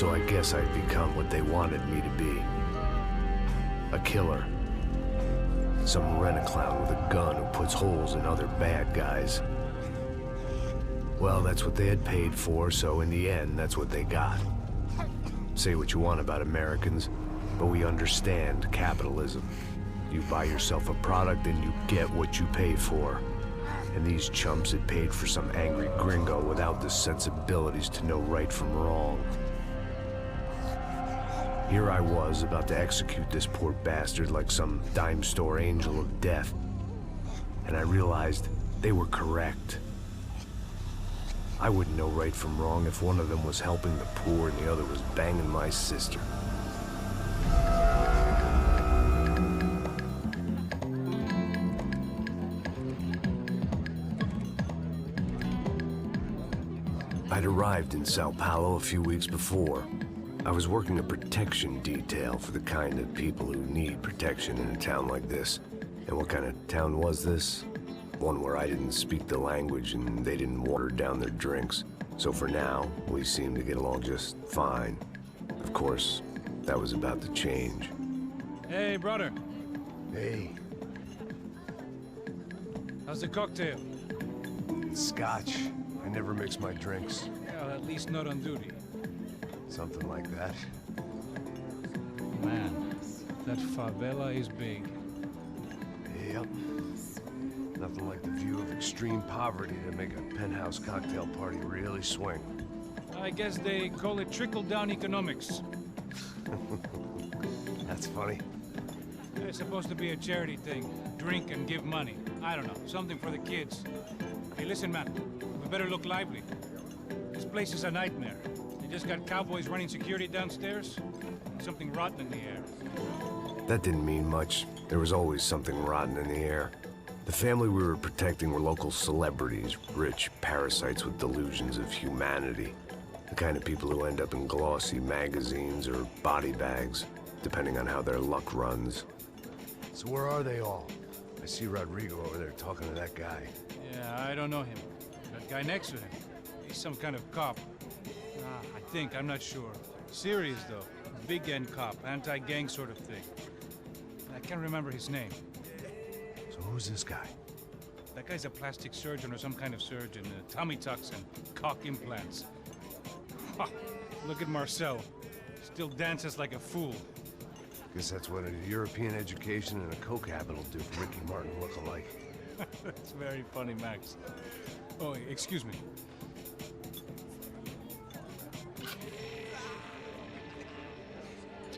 So I guess I'd become what they wanted me to be. A killer. Some rent-a-clown with a gun who puts holes in other bad guys. Well, that's what they had paid for, so in the end, that's what they got. Say what you want about Americans, but we understand capitalism. You buy yourself a product and you get what you pay for. And these chumps had paid for some angry gringo without the sensibilities to know right from wrong. Here I was, about to execute this poor bastard like some dime store angel of death. And I realized they were correct. I wouldn't know right from wrong if one of them was helping the poor and the other was banging my sister. I'd arrived in Sao Paulo a few weeks before. I was working a protection detail for the kind of people who need protection in a town like this. And what kind of town was this? One where I didn't speak the language and they didn't water down their drinks. So for now, we seemed to get along just fine. Of course, that was about to change. Hey, brother. Hey. How's the cocktail? It's scotch. I never mix my drinks. Well, at least not on duty. Something like that. Man, that favela is big. Yep. Nothing like the view of extreme poverty to make a penthouse cocktail party really swing. I guess they call it trickle-down economics. That's funny. It's supposed to be a charity thing. Drink and give money. I don't know, something for the kids. Hey, listen, man. We better look lively. This place is a nightmare. They just got cowboys running security downstairs. And something rotten in the air. That didn't mean much. There was always something rotten in the air. The family we were protecting were local celebrities, rich parasites with delusions of humanity. The kind of people who end up in glossy magazines or body bags, depending on how their luck runs. So where are they all? I see Rodrigo over there talking to that guy. Yeah, I don't know him. That guy next to him. He's some kind of cop. I think, I'm not sure. Serious, though. Big-end cop, anti-gang sort of thing. I can't remember his name. So who's this guy? That guy's a plastic surgeon or some kind of surgeon. Tummy tucks and cock implants. Ha! Look at Marcel. Still dances like a fool. Guess that's what a European education and a coke habit will do for Ricky Martin look-alike. That's very funny, Max. Oh, excuse me.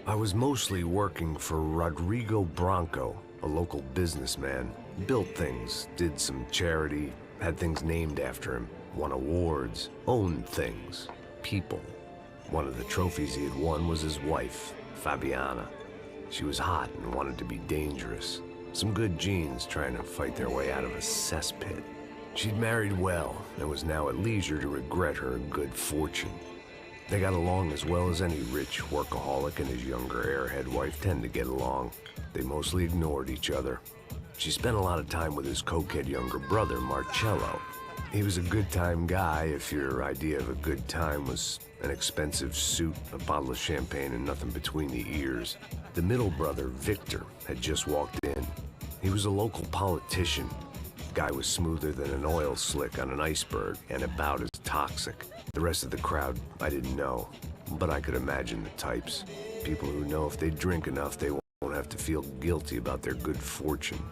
I was mostly working for Rodrigo Branco, a local businessman. Built things, did some charity, had things named after him, won awards, owned things, people. One of the trophies he had won was his wife, Fabiana. She was hot and wanted to be dangerous. Some good genes trying to fight their way out of a cesspit. She'd married well and was now at leisure to regret her good fortune. They got along as well as any rich workaholic and his younger airhead wife tend to get along. They mostly ignored each other. She spent a lot of time with his cokehead younger brother, Marcello. He was a good-time guy if your idea of a good time was an expensive suit, a bottle of champagne, and nothing between the ears. The middle brother, Victor, had just walked in. He was a local politician. Guy was smoother than an oil slick on an iceberg and about as toxic. The rest of the crowd, I didn't know, but I could imagine the types. People who know if they drink enough, they won't have to feel guilty about their good fortune.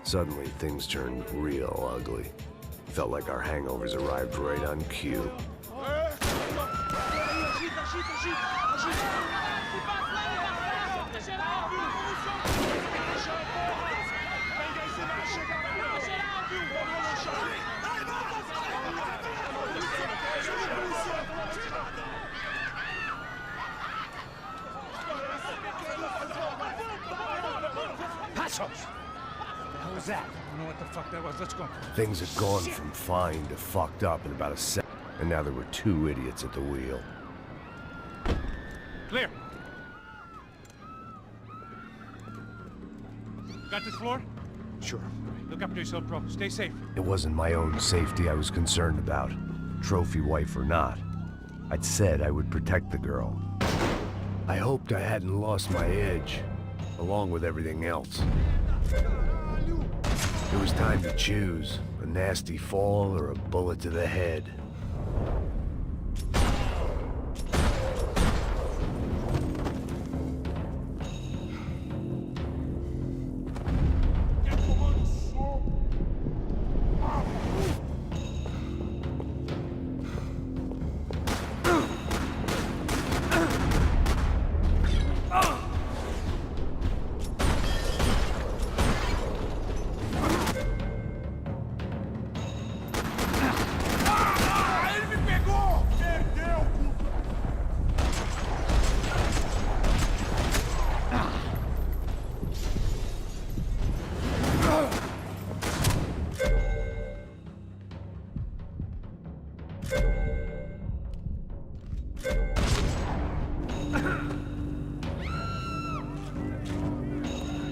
Suddenly, things turned real ugly. Felt like our hangovers arrived right on cue. What was that? I don't know what the fuck that was. Let's go. Things had gone from fine to fucked up in about a second, and now there were two idiots at the wheel. Clear. Got this floor? Sure. Look after yourself, bro. Stay safe. It wasn't my own safety I was concerned about, trophy wife or not. I'd said I would protect the girl. I hoped I hadn't lost my edge, along with everything else. It was time to choose, a nasty fall or a bullet to the head.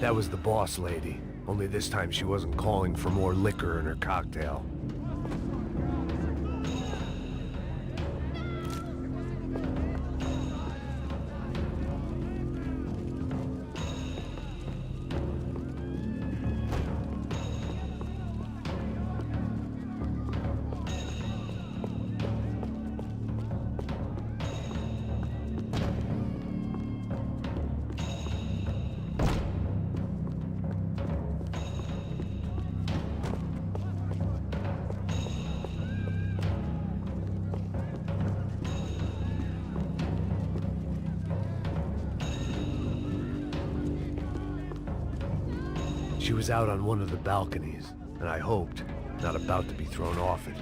That was the boss lady, only this time she wasn't calling for more liquor in her cocktail. She was out on one of the balconies, and I hoped, not about to be thrown off it.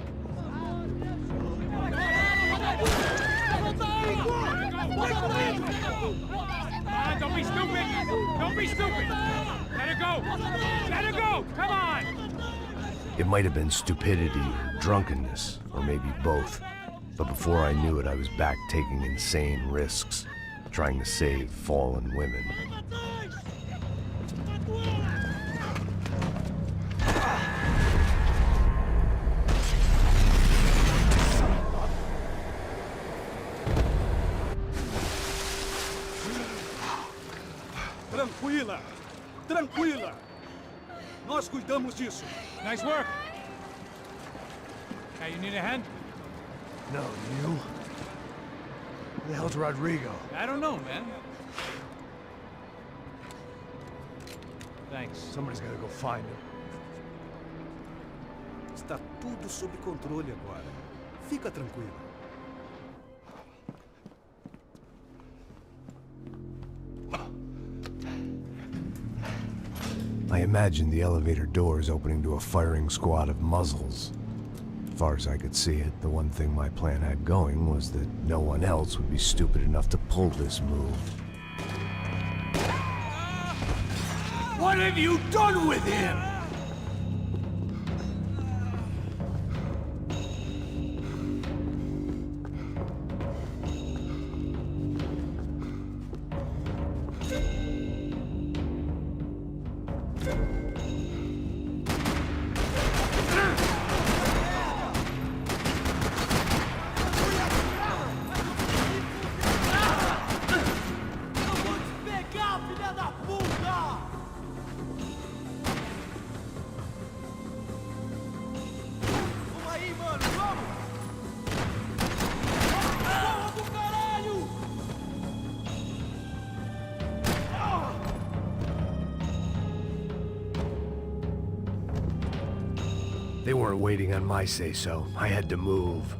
Don't be stupid! Don't be stupid! Let her go! Let her go! Come on! It might have been stupidity or drunkenness, or maybe both. But before I knew it, I was back taking insane risks, trying to save fallen women. Tranquila! Tranquila! Nós cuidamos disso. Nice work! Hey, you need a hand? No, you? Who the hell's Rodrigo? I don't know, man. Thanks. Somebody's gotta go find him. Está tudo sob controle agora. Fica tranquila. I imagined the elevator doors opening to a firing squad of muzzles. As far as I could see it, the one thing my plan had going was that no one else would be stupid enough to pull this move. What have you done with him? They weren't waiting on my say-so. I had to move.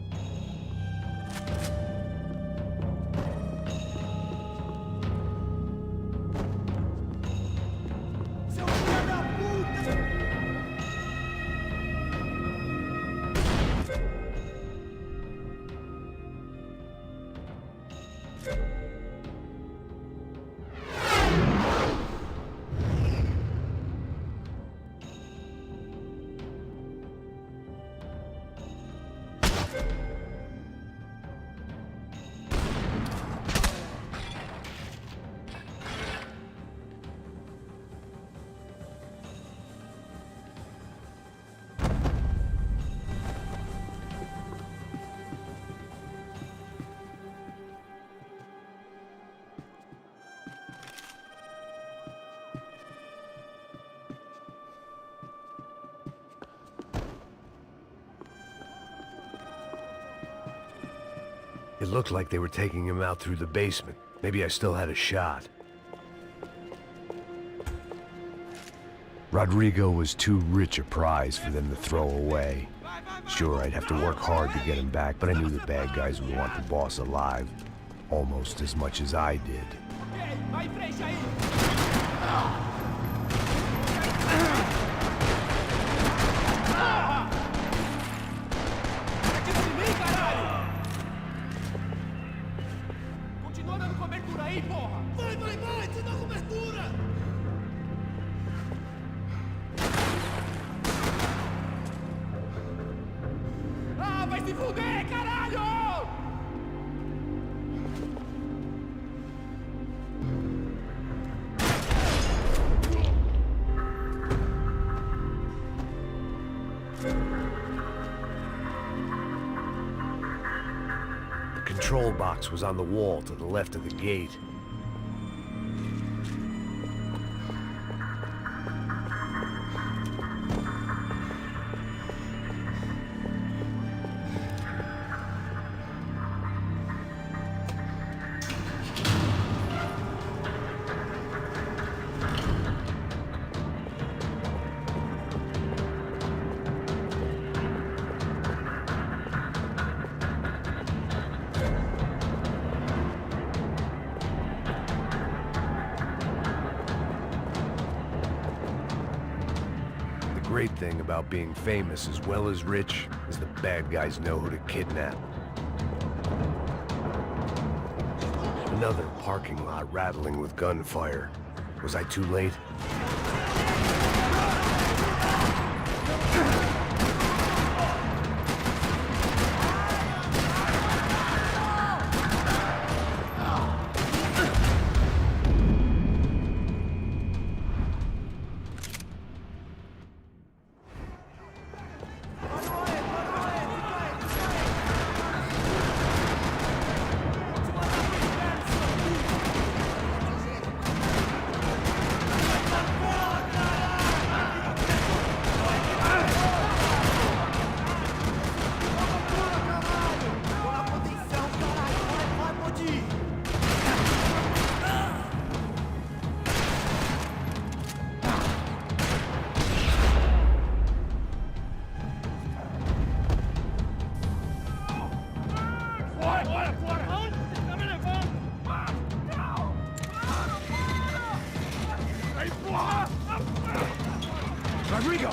It looked like they were taking him out through the basement. Maybe I still had a shot. Rodrigo was too rich a prize for them to throw away. Sure, I'd have to work hard to get him back, but I knew the bad guys would want the boss alive. Almost as much as I did. Continua dando cobertura aí, porra! Vai, vai, vai! Te dá cobertura! Ah, vai se fuder, caralho! The control box was on the wall to the left of the gate. The great thing about being famous as well as rich is the bad guys know who to kidnap. Another parking lot rattling with gunfire. Was I too late? Rodrigo!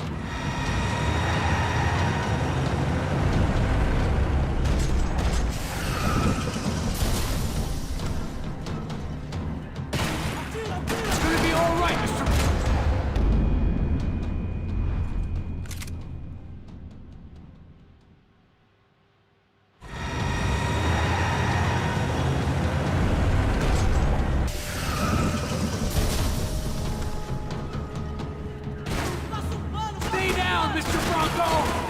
It's gonna be all right, Mr. Stay down, Mr. Bronco!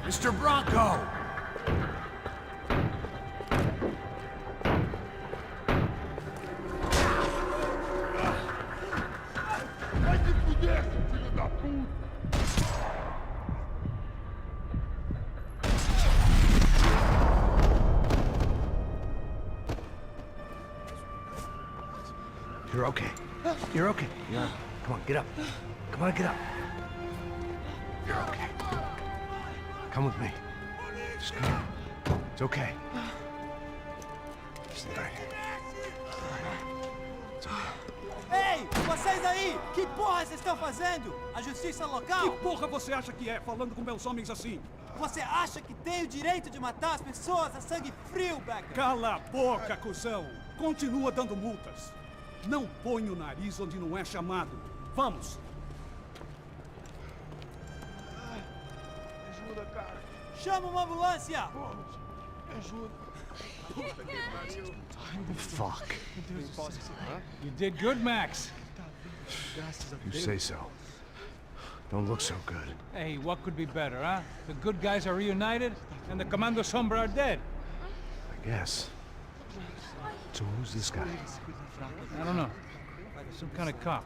Mr. Bronco! Vai se fuder, seu filho da puta! You're okay. You're okay. Come on, get up. Come on, get up. You're okay. Come with me. Just come. It's okay. Stay right here. It's okay. Ei, vocês aí! Que porra vocês estão fazendo? A justiça Que local? porra você acha que é, falando com meus homens assim? Você acha que tem o direito de matar as pessoas a sangue frio, Becker? Cala a boca, cuzão! Continua dando multas. Não põe o nariz onde não é chamado. Vamos! Ajuda, cara. Chama uma ambulância! Vamos. Fuck. You did good, Max. You say so. Don't look so good. Hey, what could be better, huh? The good guys are reunited, and the Commando Sombra are dead. I guess. So who's this guy? I don't know. Some kind of cop.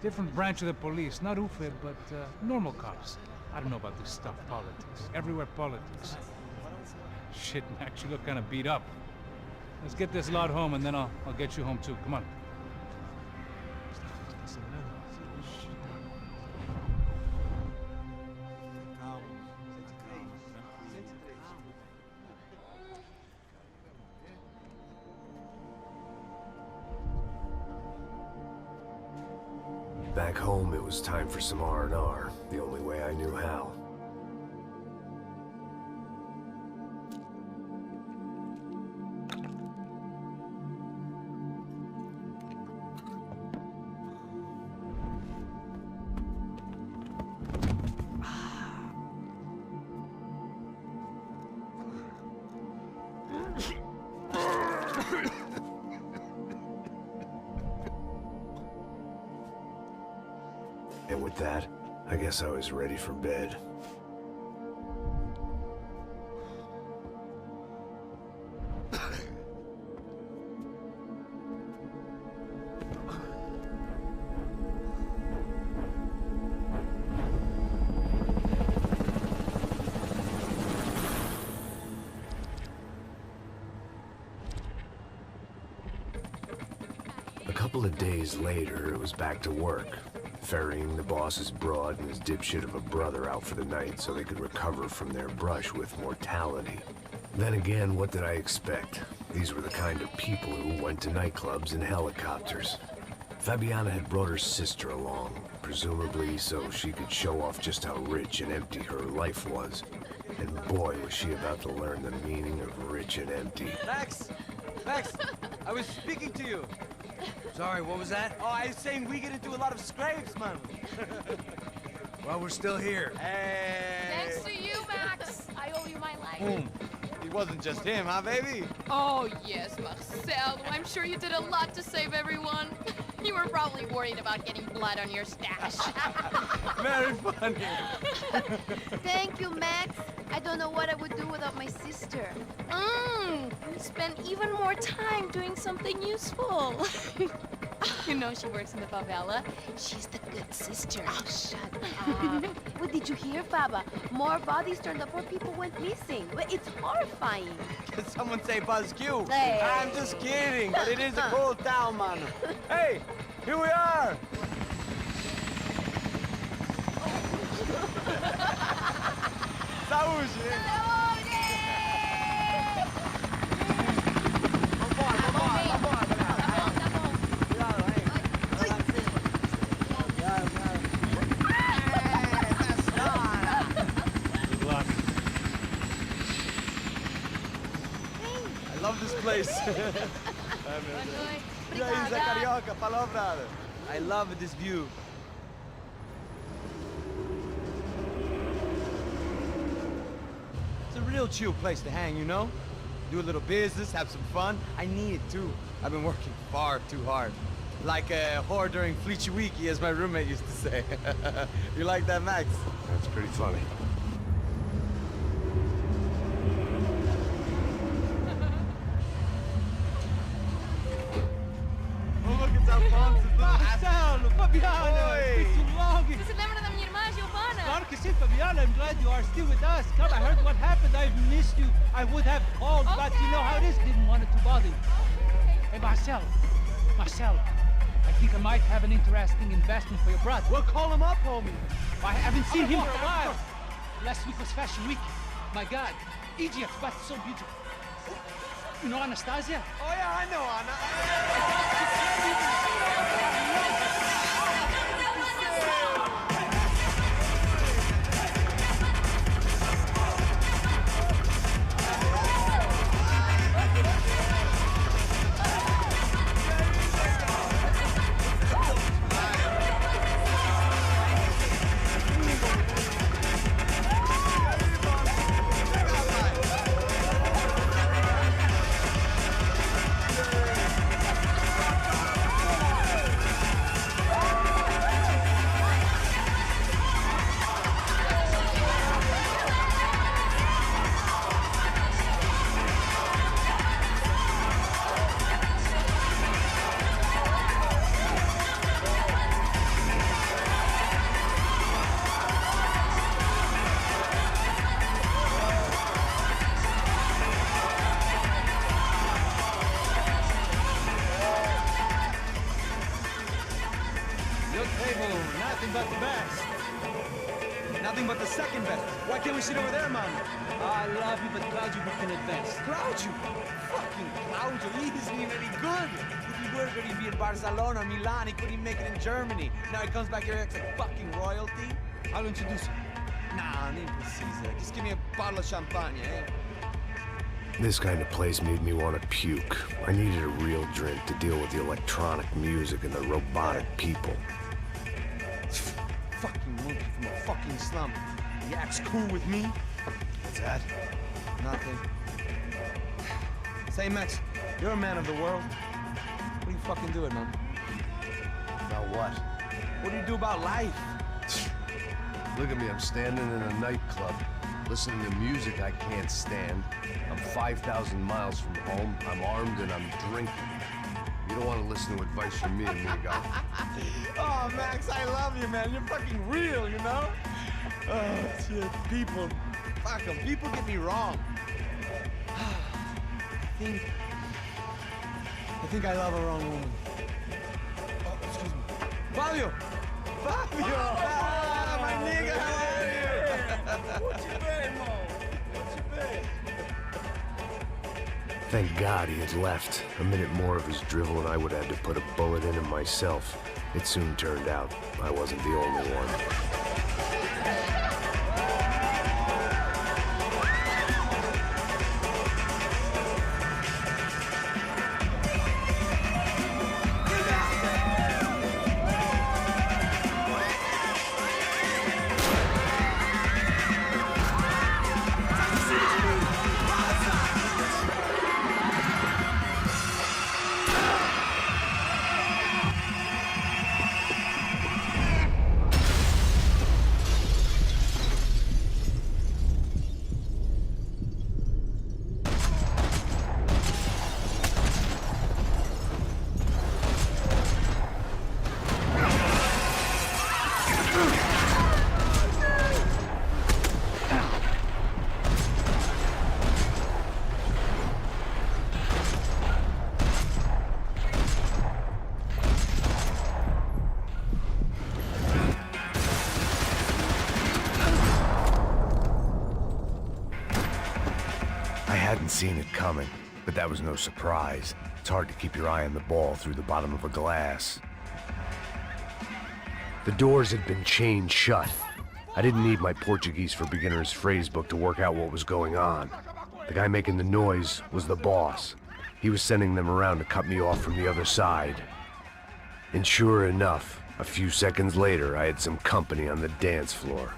Different branch of the police. Not UFE, but normal cops. I don't know about this stuff, politics. Everywhere politics. Shit, Max, you look kind of beat up. Let's get this lot home, and then I'll get you home too. Come on. Back home, it was time for some R&R, the only way I knew how. And with that, I guess I was ready for bed. A couple of days later, it was back to work. Ferrying the boss's broad and his dipshit of a brother out for the night so they could recover from their brush with mortality. Then again, what did I expect? These were the kind of people who went to nightclubs in helicopters. Fabiana had brought her sister along, presumably so she could show off just how rich and empty her life was. And boy, was she about to learn the meaning of rich and empty. Max! Max! I was speaking to you. Sorry, what was that? Oh, I was saying we get into a lot of scrapes, man. Well, we're still here. Hey! Thanks to you, Max. I owe you my life. Boom. It wasn't just him, huh, baby? Oh, yes, Marcel. I'm sure you did a lot to save everyone. You were probably worried about getting blood on your stash. Very funny. Thank you, Max. I don't know what I would do without my sister. We spend even more time doing something useful. You know she works in the favela. She's the good sister. Oh, shut up. What did you hear, Baba? More bodies turned up where people went missing. It's horrifying. Did someone say Buzz Q? Hey. I'm just kidding, but it is a cool town, man. Hey, here we are. Saúde! I love this place. E aí, Zé Carioca, falou, brother. I love this view. It's a real chill place to hang, you know? Do a little business, have some fun. I need it too. I've been working far too hard. Like a whore during Fleechy Weeky, as my roommate used to say. You like that, Max? That's pretty funny. Oh, look, it's Alfonso's little Marcelo, Fabiana, Oi. it's been too long. Você se lembra da minha irmã, Giovanna? Claro que sim, Fabiana. I'm glad you are still with us. Come, I heard what happened. I've missed you. I would have called, but you know how it is. Didn't want it to bother you. Hey, Marcelo, I think I might have an interesting investment for your brother. Well, call him up, homie. I haven't seen him for a while. Last week was Fashion Week. My God, Egypt, but so beautiful. You know Anastasia? Oh, yeah, I know, Anna. Your table, nothing but the best. Nothing but the second best. Why can't we sit over there, man? I love you, but Claudio booking it best. Claudio? Fucking Claudio, he isn't even any good. If he were good, he'd be in Barcelona or Milan. He couldn't even make it in Germany. Now he comes back here and acts like fucking royalty. I'll introduce you. Nah, need precisa. Just give me a bottle of champagne, eh? This kind of place made me want to puke. I needed a real drink to deal with the electronic music and the robotic people. Fucking monkey from a fucking slum. He acts cool with me. What's that? Nothing. Say, Max, you're a man of the world. What do you fucking do it, man? About what? What do you do about life? Look at me, I'm standing in a nightclub, listening to music I can't stand. I'm 5,000 miles from home, I'm armed and I'm drinking. You don't want to listen to advice from me, amigo. Oh, Max, I love you, man. You're fucking real, you know? Oh, shit. People. Fuck them. People get me wrong. I think I love a wrong woman. Oh, excuse me. Fabio! Fabio! Ah, my nigga, how are you? What you been, Mo? What you been? Thank God he had left. A minute more of his drivel and I would have had to put a bullet in him myself. It soon turned out I wasn't the only one. I hadn't seen it coming, but that was no surprise. It's hard to keep your eye on the ball through the bottom of a glass. The doors had been chained shut. I didn't need my Portuguese for Beginners phrase book to work out what was going on. The guy making the noise was the boss. He was sending them around to cut me off from the other side. And sure enough, a few seconds later, I had some company on the dance floor.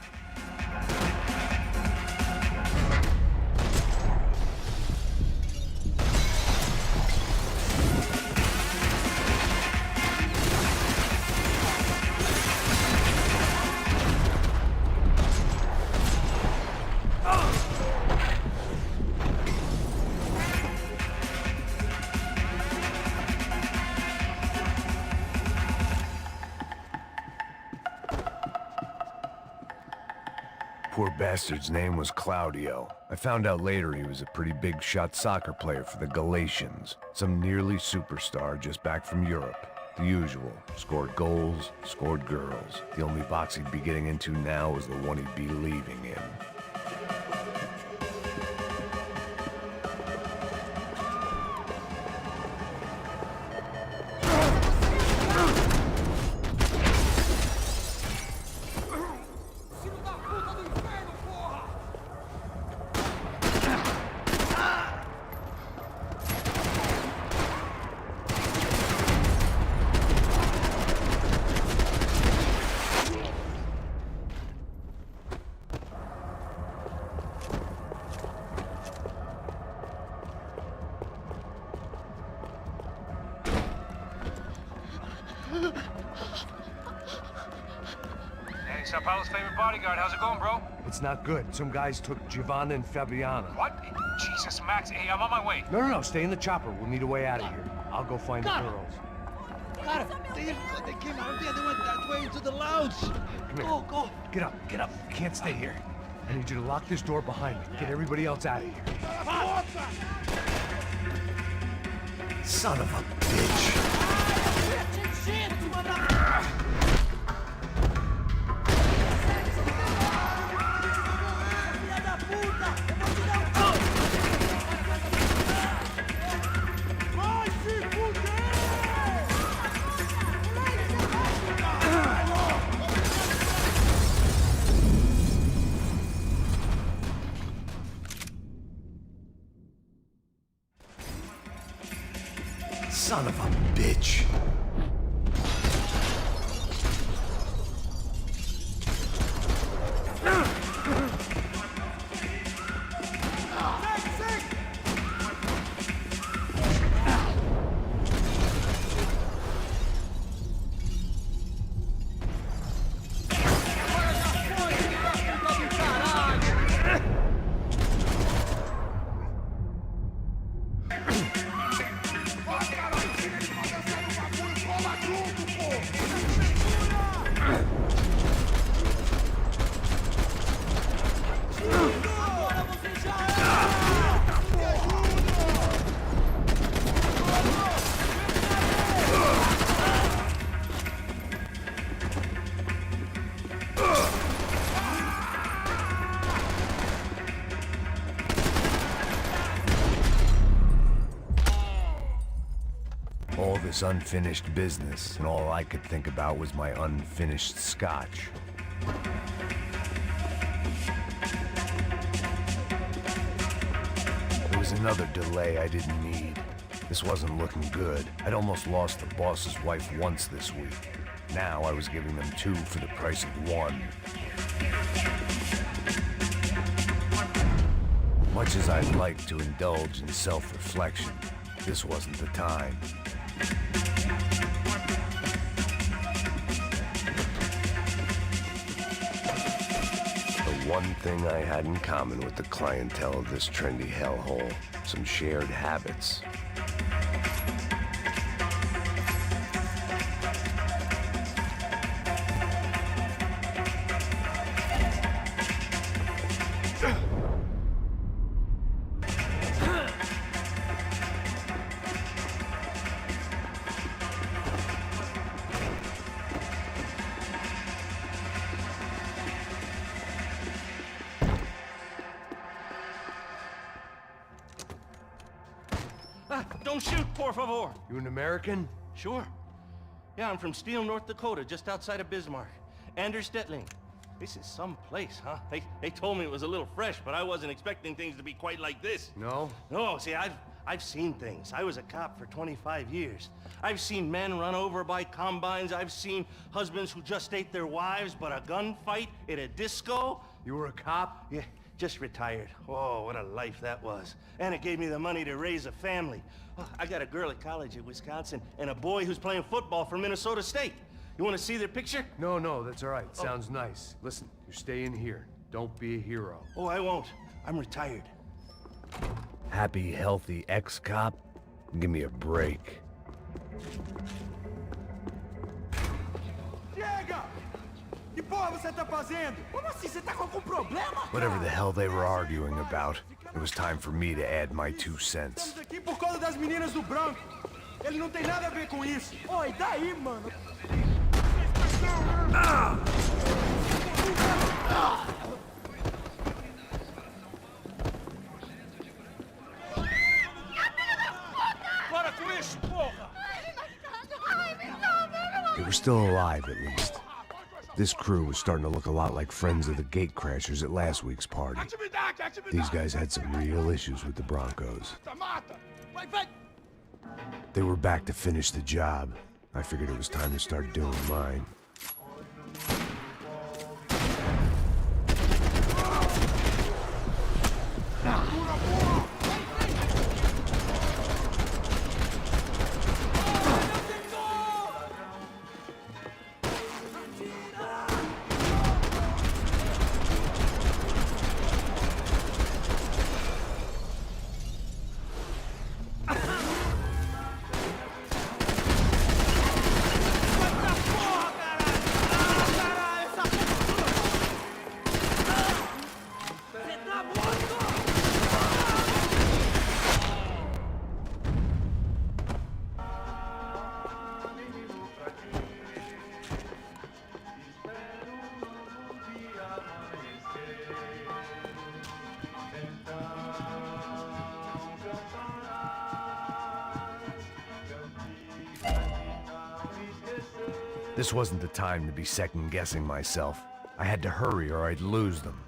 Poor bastard's name was Claudio. I found out later he was a pretty big shot soccer player for the Galatians. Some nearly superstar just back from Europe. The usual. Scored goals, scored girls. The only box he'd be getting into now was the one he'd be leaving in. Hey, Sao Paulo's favorite bodyguard. How's it going, bro? It's not good. Some guys took Giovanna and Fabiana. What? Jesus, Max. Hey, I'm on my way. No, stay in the chopper. We'll need a way out of here. I'll go find the girls. Got it. They came out there. They went that way into the lounge. Come here. Go. Get up. You can't stay here. I need you to lock this door behind me. Get everybody else out of here. Son of a bitch. Son of a bitch. All this unfinished business, and all I could think about was my unfinished scotch. There was another delay I didn't need. This wasn't looking good. I'd almost lost the boss's wife once this week. Now I was giving them 2 for the price of 1. Much as I'd like to indulge in self-reflection, this wasn't the time. The one thing I had in common with the clientele of this trendy hellhole, some shared habits. Don't shoot, por favor. You an American? Sure. Yeah, I'm from Steele, North Dakota, just outside of Bismarck. Anders Stetling. This is some place, huh? They told me it was a little fresh, but I wasn't expecting things to be quite like this. No? No, see, I've seen things. I was a cop for 25 years. I've seen men run over by combines. I've seen husbands who just ate their wives, but a gunfight at a disco. You were a cop? Yeah, just retired. Oh, what a life that was. And it gave me the money to raise a family. Oh, I got a girl at college in Wisconsin and a boy who's playing football for Minnesota State. You want to see their picture? No, that's all right. Sounds nice. Listen, you're staying here. Don't be a hero. Oh, I won't. I'm retired. Happy, healthy ex-cop? Give me a break. Chega! Que porra você tá fazendo? Como assim? Você tá com algum problema? Whatever the hell they were arguing about, it was time for me to add my 2 cents. Estamos aqui por causa das meninas do branco. Ele não tem nada a ver com isso. Oi, daí, mano? Para com isso, porra! They were still alive, at least. This crew was starting to look a lot like friends of the gatecrashers at last week's party. These guys had some real issues with the Broncos. They were back to finish the job. I figured it was time to start doing mine. This wasn't the time to be second-guessing myself. I had to hurry or I'd lose them.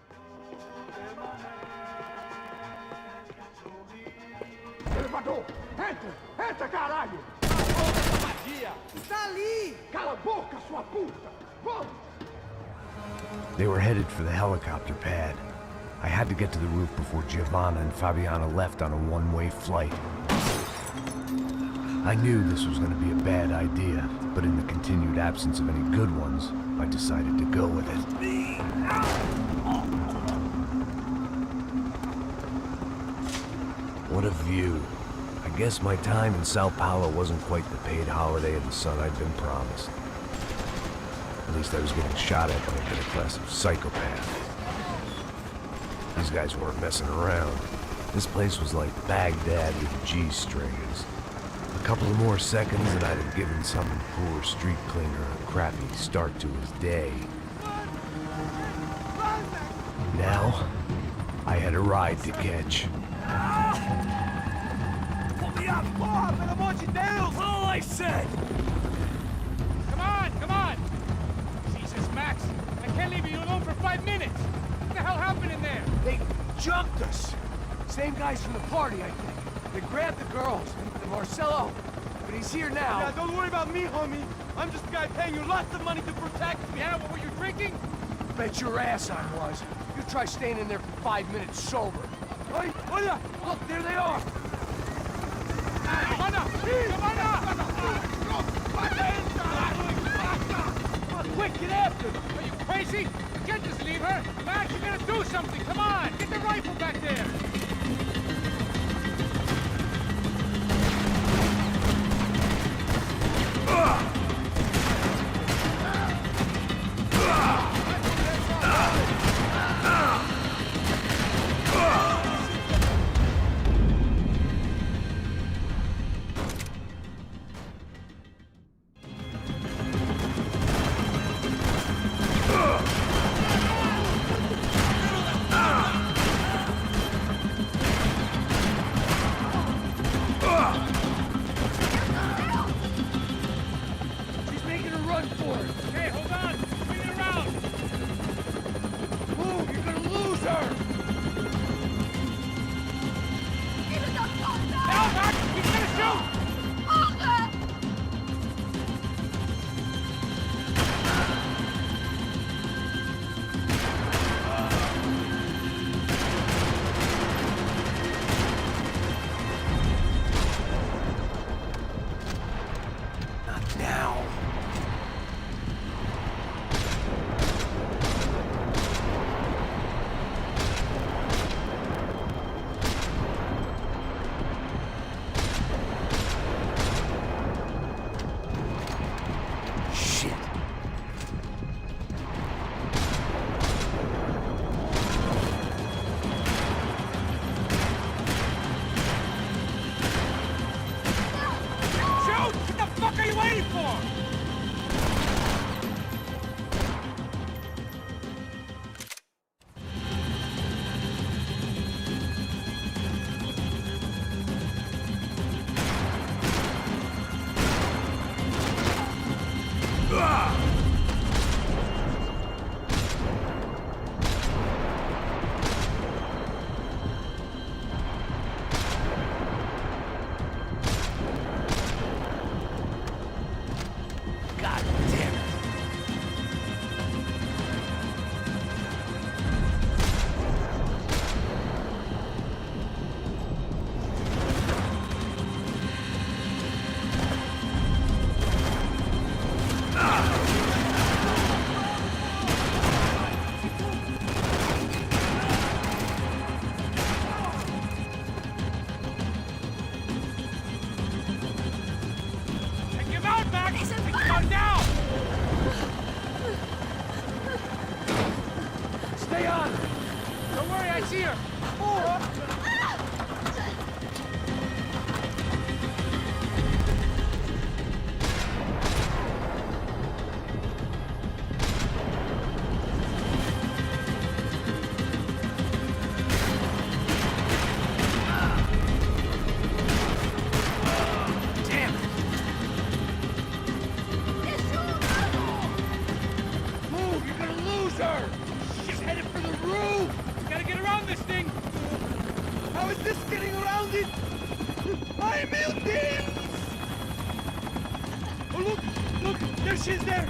Elevador! Entra! Entra, caralho! They were headed for the helicopter pad. I had to get to the roof before Giovanna and Fabiana left on a one-way flight. I knew this was going to be a bad idea, but in the continued absence of any good ones, I decided to go with it. What a view. I guess my time in Sao Paulo wasn't quite the paid holiday in the sun I'd been promised. At least I was getting shot at by a middle-class psychopath. These guys weren't messing around. This place was like Baghdad with G-strings. A couple of more seconds and I'd have given some poor street cleaner a crappy start to his day. Now, I had a ride to catch. Pull me up, and I want you down! All I said! Come on, come on! Jesus, Max, I can't leave you alone for 5 minutes! What the hell happened in there? They jumped us! Same guys from the party, I think. They grabbed the girls, and Marcelo. But he's here now. Yeah, don't worry about me, homie. I'm just the guy paying you lots of money to protect me. Yeah, what were you drinking? Bet your ass I was. You try staying in there for 5 minutes sober. Hey, hola! Look, there they are! Giovanna! Giovanna! Quick, get after them! Are you crazy? You can't just leave her! Max, you gotta do something! Come on! Get the rifle back there! Stay on! Don't worry, I see her! Oh, look! Look! There she is there!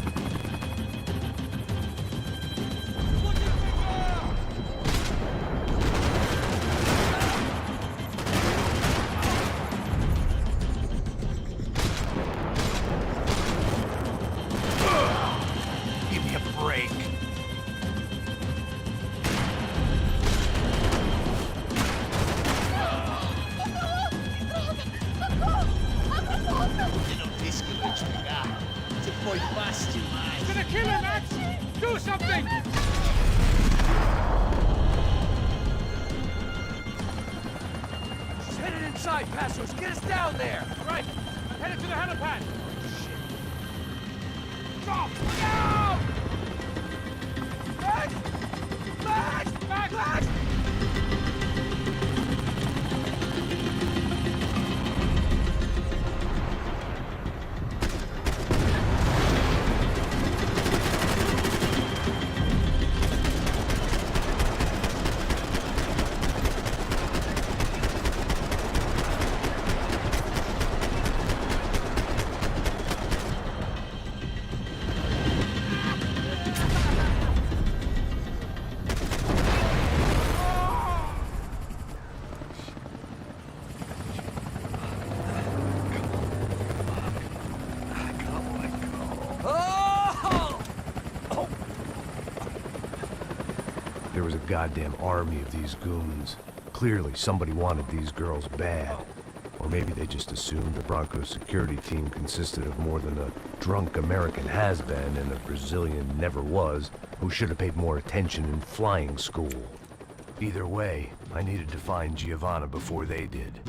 kill him, Max! Do something! Just headed inside, Passos. Get us down there. All right, I'm headed to the helipad. Stop! Look out! Max! Max! Max! Max! There was a goddamn army of these goons. Clearly, somebody wanted these girls bad. Or maybe they just assumed the Bronco's security team consisted of more than a drunk American has-been and a Brazilian never-was who should have paid more attention in flying school. Either way, I needed to find Giovanna before they did.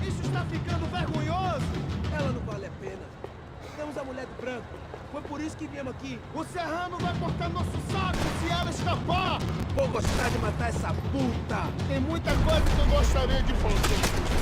Isso está ficando vergonhoso! Ela não vale a pena. Temos a mulher de branco. Foi por isso que viemos aqui. O Serrano vai cortar nosso saco se ela escapar! Vou gostar de matar essa puta! Tem muita coisa que eu gostaria de fazer.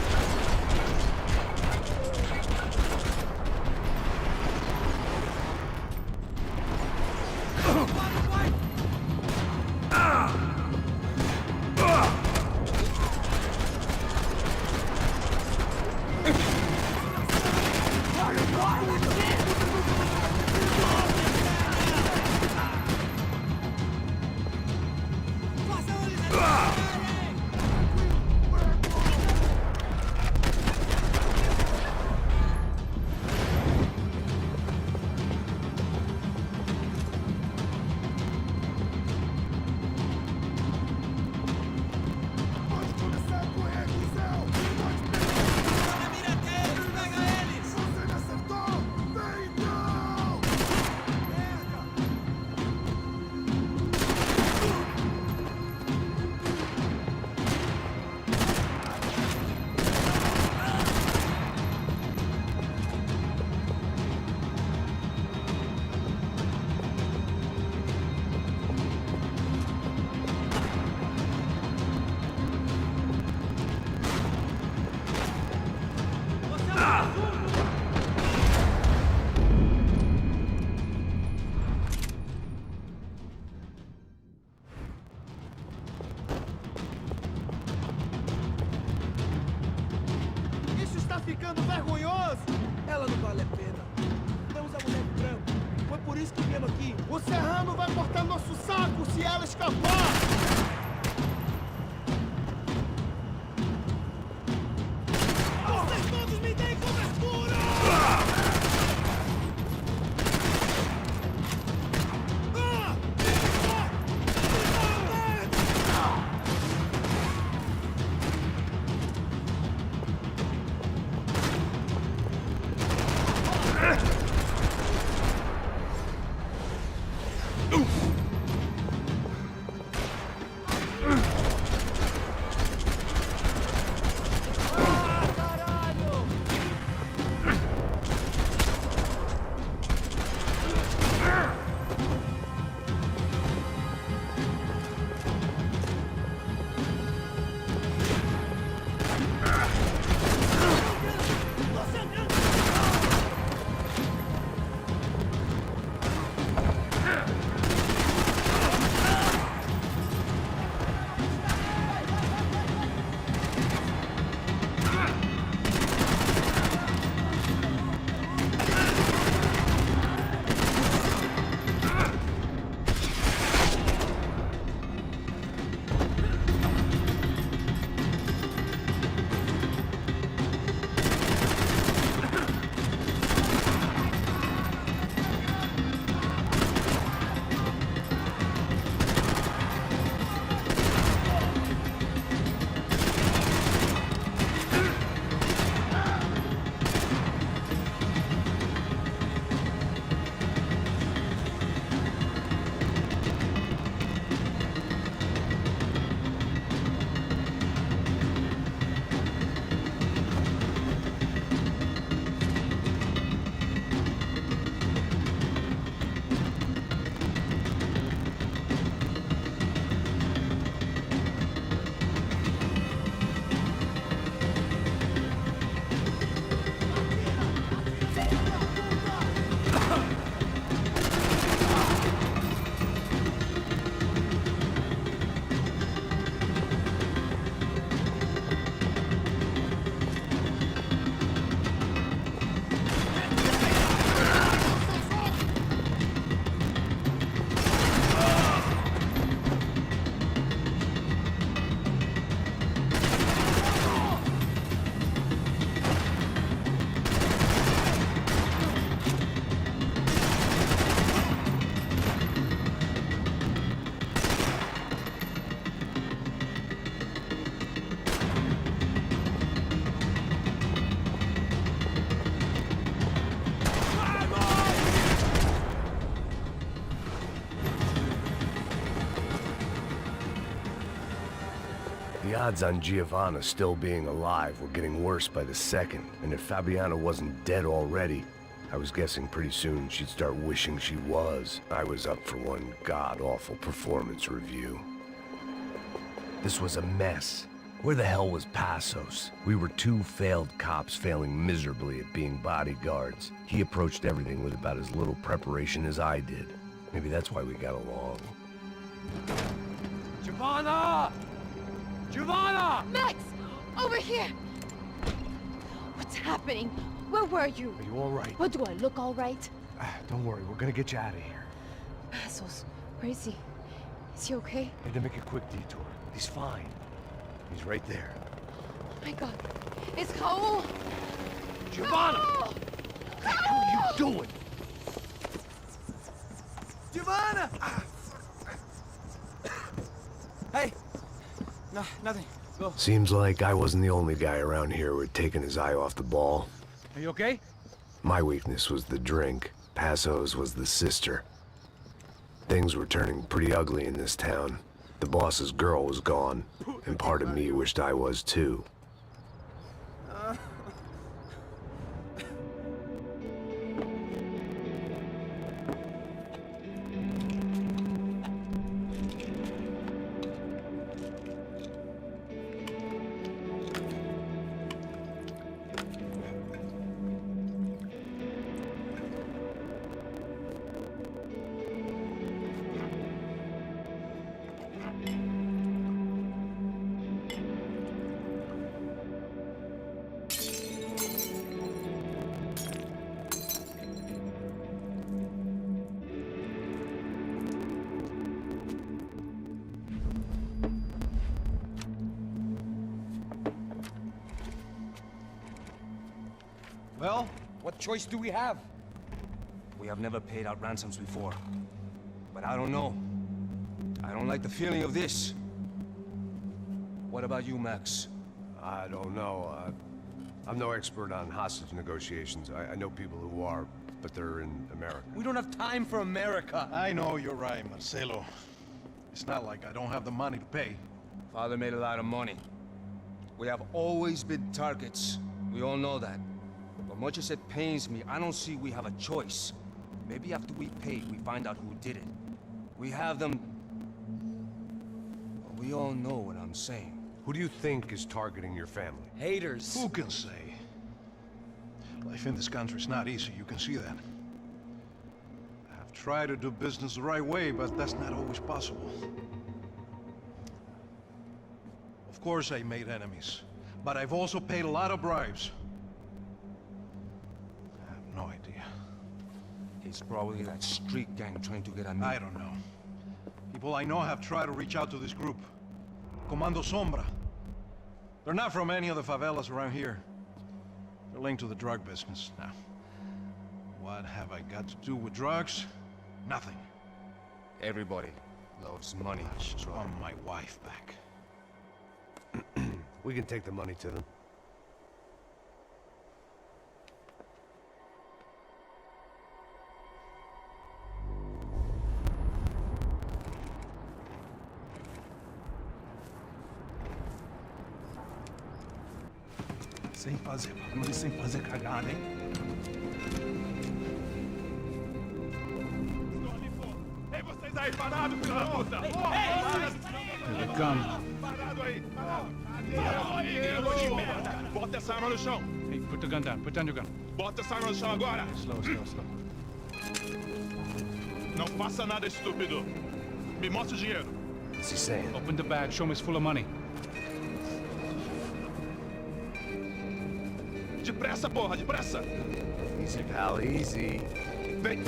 Ficando vergonhoso! Ela não vale a pena. Temos a mulher de branco. Foi por isso que viemos aqui. O Serrano vai cortar nosso saco se ela escapar! Vocês todos me deem cobertura! The odds on Giovanna still being alive were getting worse by the second, and if Fabiana wasn't dead already, I was guessing pretty soon she'd start wishing she was. I was up for one god-awful performance review. This was a mess. Where the hell was Passos? We were two failed cops failing miserably at being bodyguards. He approached everything with about as little preparation as I did. Maybe that's why we got along. Giovanna! Giovanna! Max! Over here! What's happening? Where were you? Are you all right? What, do I look all right? Don't worry, we're gonna get you out of here. Passos, where is he? Is he okay? Had to make a quick detour. He's fine. He's right there. Oh my god. It's Raul! Giovanna! Raul! What the hell are you doing? Giovanna! Hey! No, nothing. Go. Seems like I wasn't the only guy around here who had taken his eye off the ball. Are you okay? My weakness was the drink. Passos was the sister. Things were turning pretty ugly in this town. The boss's girl was gone, and part of me wished I was too. Well, what choice do we have? We have never paid out ransoms before. But I don't know. I don't like the feeling of this. What about you, Max? I don't know. I'm no expert on hostage negotiations. I know people who are, but they're in America. We don't have time for America. I know you're right, Marcelo. It's not like I don't have the money to pay. Father made a lot of money. We have always been targets. We all know that. But much as it pains me, I don't see we have a choice. Maybe after we pay, we find out who did it. We have them... Well, we all know what I'm saying. Who do you think is targeting your family? Haters. Who can say? Life in this country is not easy, you can see that. I've tried to do business the right way, but that's not always possible. Of course I made enemies, but I've also paid a lot of bribes. I have no idea. It's probably that street gang trying to get at me. I don't know. People I know have tried to reach out to this group. Comando Sombra. They're not from any of the favelas around here. They're linked to the drug business. Now, what have I got to do with drugs? Nothing. Everybody loves money. I just want my wife back. We can take the money to them. Sem fazer cagada, hein? Ei, vocês aí, parado, filho da puta! Here they come. Parado aí! Parado! Bota essa arma no chão! Hey, put the gun down. Put down your gun. Bota essa arma no chão agora! Slow, slow, slow. Não faça nada, estúpido! Me mostra o dinheiro! What's he saying? Open the bag. Show me it's full of money. Depressa, porra, depressa! Easy, pal, easy. Vem!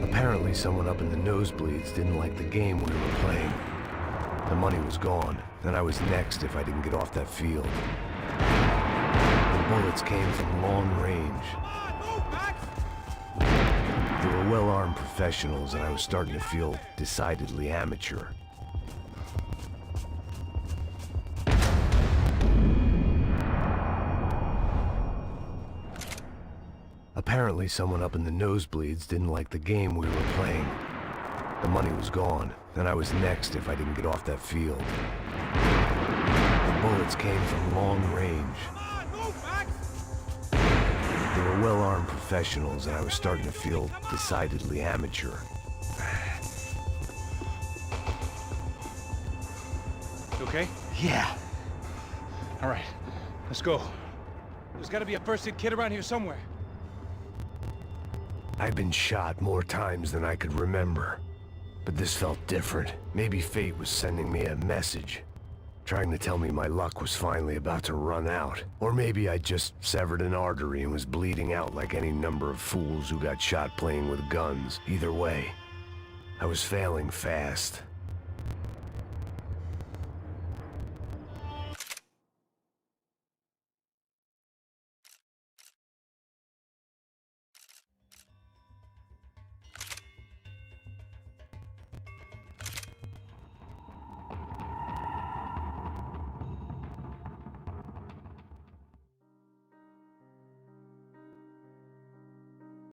Apparently someone up in the nosebleeds didn't like the game we were playing. The money was gone, and I was next if I didn't get off that field. The bullets came from long range. They were well-armed professionals, and I was starting to feel decidedly amateur. Apparently someone up in the nosebleeds didn't like the game we were playing. The money was gone, and I was next if I didn't get off that field. The bullets came from long range. They were well-armed professionals, and I was starting to feel decidedly amateur. You okay? Yeah. All right, let's go. There's gotta be a first-aid kit around here somewhere. I'd been shot more times than I could remember. But this felt different. Maybe fate was sending me a message, trying to tell me my luck was finally about to run out. Or maybe I just severed an artery and was bleeding out like any number of fools who got shot playing with guns. Either way, I was failing fast.